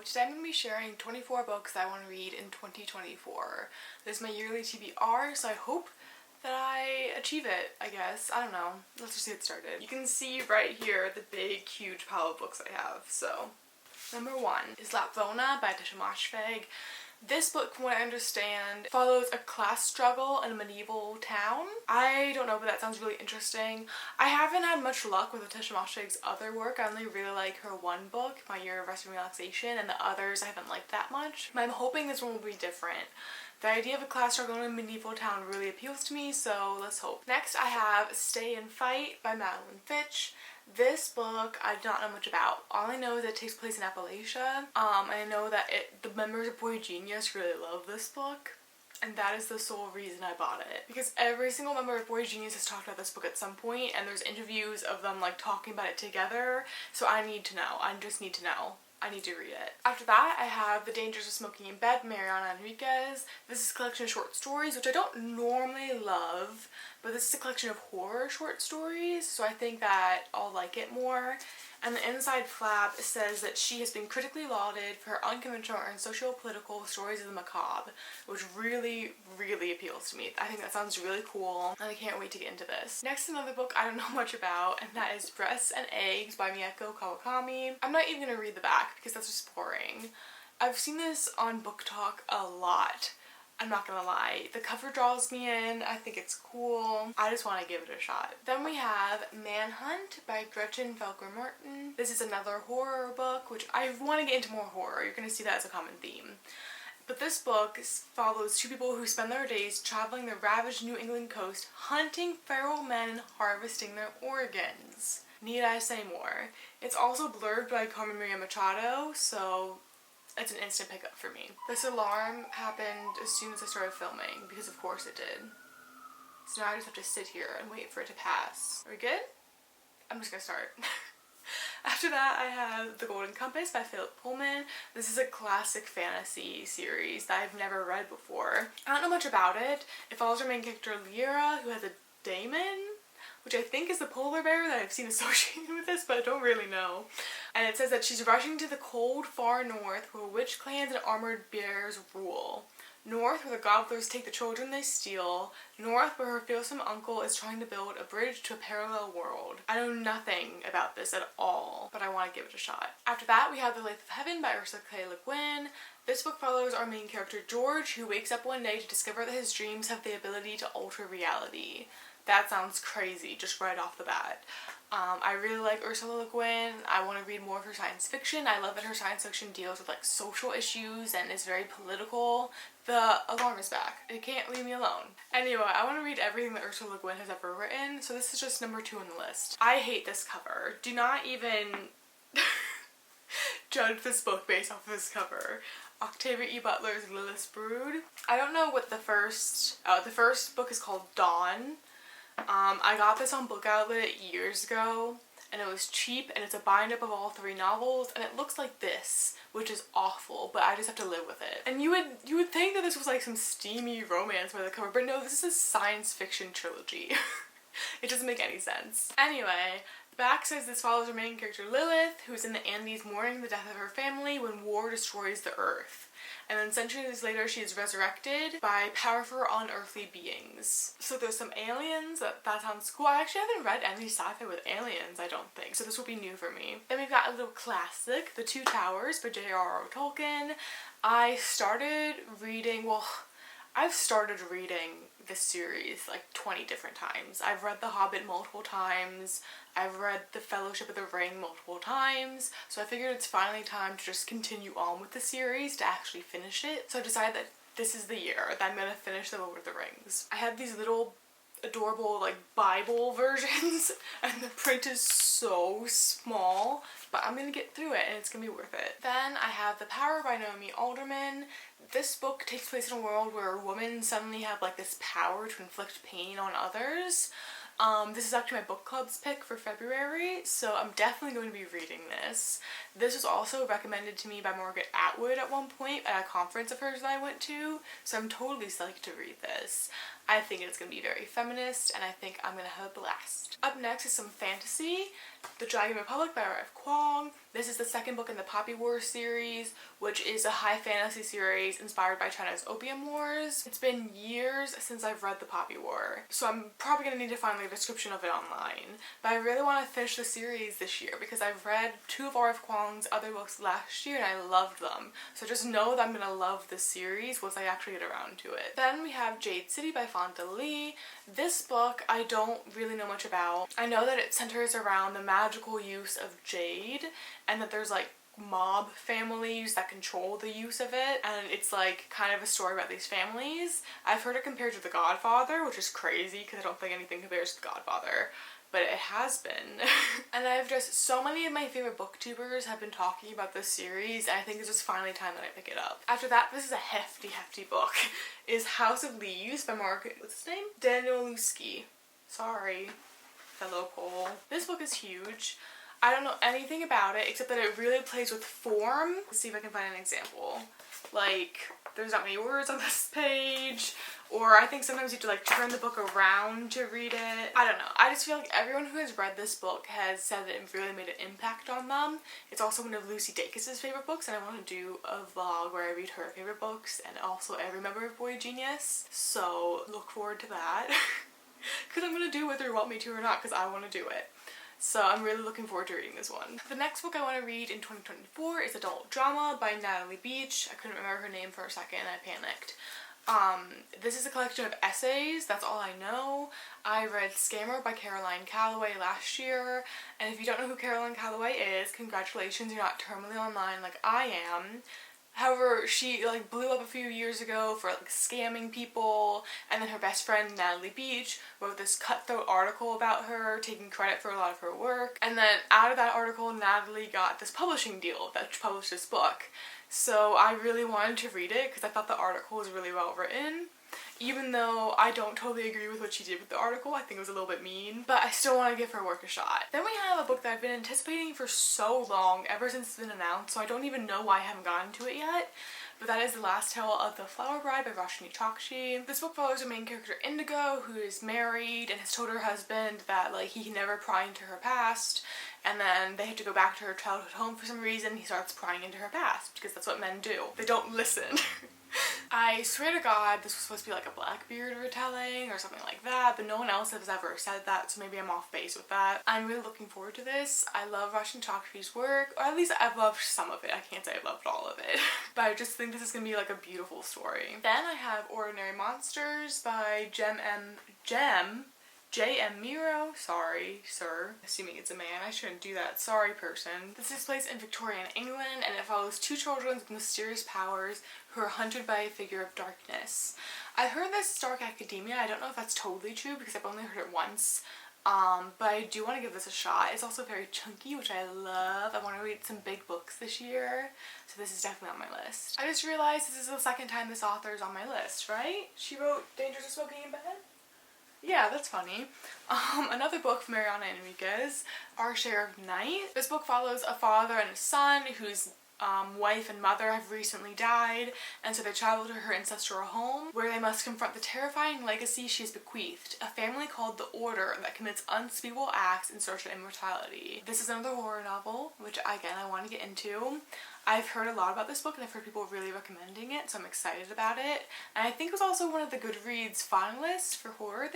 Today I'm going to be sharing 24 books that I want to read in 2024. This is my yearly TBR, so I hope that I achieve it, I guess. I don't know. Let's just get started. You can see right here the big, huge pile of books I have. So, number 1 is Lapvona by Tisha Moshfegh. This book, from what I understand, follows a class struggle in a medieval town. I don't know, but that sounds really interesting. I haven't had much luck with Tisha Moshfegh's other work. I only really like her one book, My Year of Rest and Relaxation, and the others I haven't liked that much. But I'm hoping this one will be different. The idea of a class struggle in a medieval town really appeals to me, so let's hope. Next, I have Stay and Fight by Madeline Fitch. This book I do not know much about. All I know is it takes place in Appalachia. And I know that the members of Boy Genius really love this book. And that is the sole reason I bought it. Because every single member of Boy Genius has talked about this book at some point, and there's interviews of them like talking about it together. So I need to know. I just need to know. I need to read it. After that, I have The Dangers of Smoking in Bed, Mariana Enriquez. This is a collection of short stories, which I don't normally love, but this is a collection of horror short stories, so I think that I'll like it more. And the inside flap says that she has been critically lauded for her unconventional and socio-political stories of the macabre, which really, really appeals to me. I think that sounds really cool, and I can't wait to get into this. Next, another book I don't know much about, and that is Breasts and Eggs by Miyako Kawakami. I'm not even gonna read the back because that's just boring. I've seen this on Book Talk a lot. I'm not gonna lie, the cover draws me in, I think it's cool, I just want to give it a shot. Then we have Manhunt by Gretchen Felker Martin. This is another horror book, which I want to get into more horror. You're gonna see that as a common theme. But this book follows two people who spend their days traveling the ravaged New England coast, hunting feral men and harvesting their organs. Need I say more? It's also blurred by Carmen Maria Machado, so it's an instant pickup for me. This alarm happened as soon as I started filming, because of course it did. So now I just have to sit here and wait for it to pass. Are we good? I'm just gonna start. After that, I have The Golden Compass by Philip Pullman. This is a classic fantasy series that I've never read before. I don't know much about it. It follows our main character Lyra, who has a daemon, which I think is the polar bear that I've seen associated with this, but I don't really know. And it says that she's rushing to the cold far north where witch clans and armored bears rule. North where the gobblers take the children they steal. North where her fearsome uncle is trying to build a bridge to a parallel world. I know nothing about this at all, but I want to give it a shot. After that, we have The Lathe of Heaven by Ursula K. Le Guin. This book follows our main character George, who wakes up one day to discover that his dreams have the ability to alter reality. That sounds crazy, just right off the bat. I really like Ursula Le Guin. I want to read more of her science fiction. I love that her science fiction deals with like social issues and is very political. The alarm is back. It can't leave me alone. Anyway, I want to read everything that Ursula Le Guin has ever written, so this is just number 2 on the list. I hate this cover. Do not even judge this book based off of this cover. Octavia E. Butler's Lilith's Brood. I don't know what the first book is called, Dawn. I got this on Book Outlet years ago, and it was cheap, and it's a bind-up of all 3 novels, and it looks like this, which is awful, but I just have to live with it. And you would think that this was like some steamy romance by the cover, but no, this is a science fiction trilogy. It doesn't make any sense. Anyway, the back says this follows our main character Lilith, who is in the Andes mourning the death of her family when war destroys the earth. And then centuries later, she is resurrected by powerful unearthly beings. So there's some aliens. That sounds cool. I actually haven't read any sci-fi with aliens, I don't think. So this will be new for me. Then we've got a little classic, The Two Towers by J.R.R. Tolkien. I've started reading this series like 20 different times. I've read The Hobbit multiple times. I've read The Fellowship of the Ring multiple times. So I figured it's finally time to just continue on with the series to actually finish it. So I decided that this is the year that I'm gonna finish The Lord of the Rings. I have these little adorable like Bible versions and the print is so small, but I'm gonna get through it and it's gonna be worth it. Then I have The Power by Naomi Alderman. This book takes place in a world where women suddenly have like this power to inflict pain on others. This is actually my book club's pick for February, so I'm definitely going to be reading this. This was also recommended to me by Margaret Atwood at one point at a conference of hers that I went to, so I'm totally psyched to read this. I think it's going to be very feminist, and I think I'm going to have a blast. Up next is some fantasy. The Dragon Republic by R.F. Kuang. This is the second book in the Poppy Wars series, which is a high fantasy series inspired by China's Opium Wars. It's been years since I've read the Poppy War, so I'm probably going to need to find like a description of it online. But I really want to finish the series this year because I've read 2 of R.F. Kuang's other books last year and I loved them. So just know that I'm going to love this series once I actually get around to it. Then we have Jade City by Fonda Lee. This book I don't really know much about. I know that it centers around the magical use of jade and that there's like mob families that control the use of it, and it's like kind of a story about these families. I've heard it compared to The Godfather, which is crazy because I don't think anything compares to The Godfather, but it has been. And I've just, so many of my favorite booktubers have been talking about this series, and I think it's just finally time that I pick it up. After that, this is a hefty book, is House of Leaves by what's his name? Daniel Lusky. Sorry, fellow Pole. This book is huge. I don't know anything about it except that it really plays with form. Let's see if I can find an example. Like, there's not many words on this page, or I think sometimes you have to like turn the book around to read it. I don't know. I just feel like everyone who has read this book has said that it really made an impact on them. It's also one of Lucy Dacus's favorite books, and I want to do a vlog where I read her favorite books and also every member of Boy Genius. So look forward to that. Because I'm going to do whether you want me to or not, because I want to do it. So I'm really looking forward to reading this one. The next book I want to read in 2024 is Adult Drama by Natalie Beach. I couldn't remember her name for a second and I panicked. This is a collection of essays, that's all I know. I read Scammer by Caroline Calloway last year, and if you don't know who Caroline Calloway is, congratulations, you're not terminally online like I am. However, she like blew up a few years ago for like scamming people, and then her best friend Natalie Beach wrote this cutthroat article about her, taking credit for a lot of her work, and then out of that article Natalie got this publishing deal that published this book. So I really wanted to read it because I thought the article was really well written. Even though I don't totally agree with what she did with the article, I think it was a little bit mean, but I still want to give her work a shot. Then we have a book that I've been anticipating for so long, ever since it's been announced, so I don't even know why I haven't gotten to it yet, but that is The Last Tale of the Flower Bride by Roshni Chokshi. This book follows the main character Indigo, who is married and has told her husband that like he can never pry into her past, and then they have to go back to her childhood home for some reason. He starts prying into her past, because that's what men do. They don't listen. I swear to God this was supposed to be like a Blackbeard retelling or something like that, but no one else has ever said that, so maybe I'm off base with that. I'm really looking forward to this. I love Roshni Chokshi's work, or at least I've loved some of it. I can't say I've loved all of it. But I just think this is gonna be like a beautiful story. Then I have Ordinary Monsters by J.M. Miro. Sorry, sir. Assuming it's a man. I shouldn't do that. Sorry, person. This takes place in Victorian England, and it follows 2 children with mysterious powers who are hunted by a figure of darkness. I heard this is dark academia. I don't know if that's totally true because I've only heard it once. But I do want to give this a shot. It's also very chunky, which I love. I want to read some big books this year, so this is definitely on my list. I just realized this is the second time this author is on my list, right? She wrote Dangers of Smoking in Bed? Yeah, that's funny. Another book from Mariana Enriquez, Our Share of Night. This book follows a father and a son whose wife and mother have recently died, and so they travel to her ancestral home where they must confront the terrifying legacy she has bequeathed, a family called the Order that commits unspeakable acts in search of immortality. This is another horror novel, which again I want to get into. I've heard a lot about this book and I've heard people really recommending it, so I'm excited about it. And I think it was also one of the Goodreads finalists for horror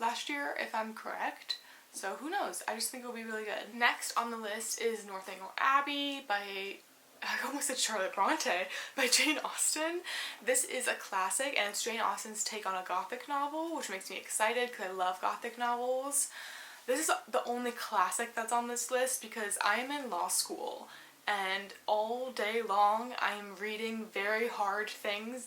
last year, if I'm correct. So who knows? I just think it'll be really good. Next on the list is Northanger Abbey by, I almost said Charlotte Bronte, by Jane Austen. This is a classic and it's Jane Austen's take on a gothic novel, which makes me excited because I love gothic novels. This is the only classic that's on this list because I am in law school and all day long I'm reading very hard things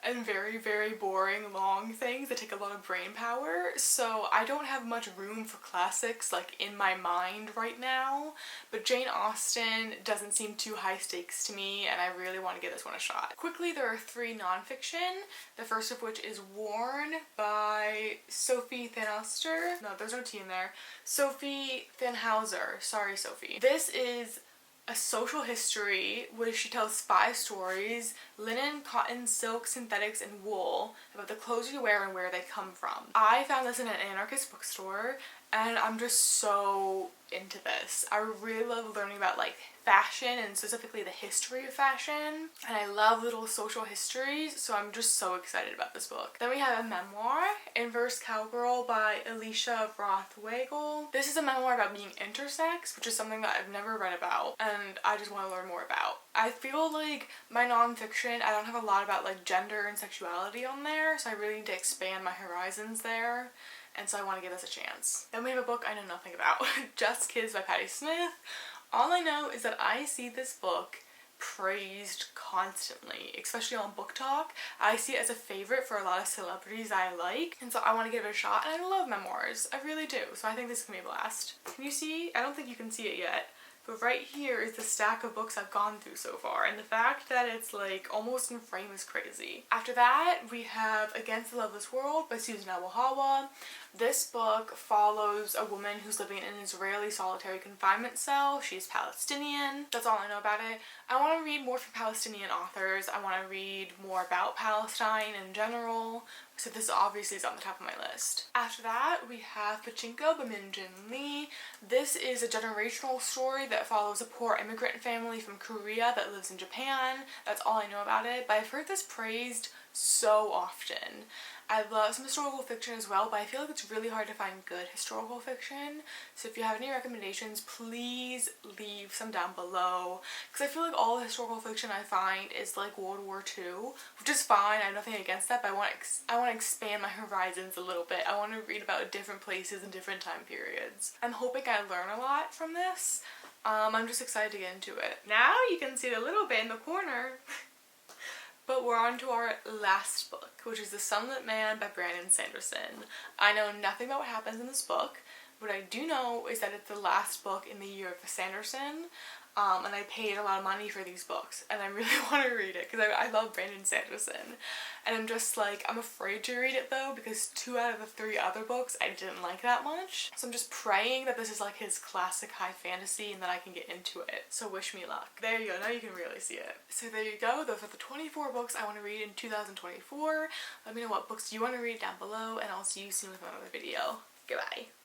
and very, very boring long things that take a lot of brain power, so I don't have much room for classics like in my mind right now, but Jane Austen doesn't seem too high stakes to me and I really want to give this one a shot. Quickly, there are 3 nonfiction, the first of which is Worn by Sophie Thanhauser. No, there's no T in there. Sophie Thanhauser. Sorry, Sophie. This is a social history where she tells 5 stories, linen, cotton, silk, synthetics, and wool, about the clothes you wear and where they come from. I found this in an anarchist bookstore and I'm just so into this. I really love learning about like fashion and specifically the history of fashion, and I love little social histories, so I'm just so excited about this book. Then we have a memoir, Inverse Cowgirl by Alicia Rothwagel. This is a memoir about being intersex, which is something that I've never read about and I just want to learn more about. I feel like my nonfiction, I don't have a lot about like gender and sexuality on there, so I really need to expand my horizons there. And so I want to give this a chance. Then we have a book I know nothing about, Just Kids by Patti Smith. All I know is that I see this book praised constantly, especially on Book Talk. I see it as a favorite for a lot of celebrities I like, and so I want to give it a shot, and I love memoirs. I really do, so I think this is going to be a blast. Can you see? I don't think you can see it yet, but right here is the stack of books I've gone through so far, and the fact that it's like almost in frame is crazy. After that, we have Against the Loveless World by Susan Abuhawa. This book follows a woman who's living in an Israeli solitary confinement cell. She's Palestinian. That's all I know about it. I want to read more from Palestinian authors. I want to read more about Palestine in general. So this obviously is on the top of my list. After that, we have Pachinko by Min Jin Lee. This is a generational story that follows a poor immigrant family from Korea that lives in Japan. That's all I know about it, but I've heard this praised so often. I love some historical fiction as well, but I feel like it's really hard to find good historical fiction. So if you have any recommendations, please leave some down below. Because I feel like all the historical fiction I find is like World War II, which is fine. I have nothing against that, but I want to expand my horizons a little bit. I want to read about different places and different time periods. I'm hoping I learn a lot from this. I'm just excited to get into it. Now you can see it a little bit in the corner. But we're on to our last book, which is The Sunlit Man by Brandon Sanderson. I know nothing about what happens in this book. What I do know is that it's the last book in the year of Sanderson, and I paid a lot of money for these books, and I really want to read it because I love Brandon Sanderson. And I'm just like, I'm afraid to read it though, because 2 out of the 3 other books I didn't like that much. So I'm just praying that this is like his classic high fantasy and that I can get into it. So wish me luck. There you go, now you can really see it. So there you go, those are the 24 books I want to read in 2024. Let me know what books you want to read down below, and I'll see you soon with another video. Goodbye.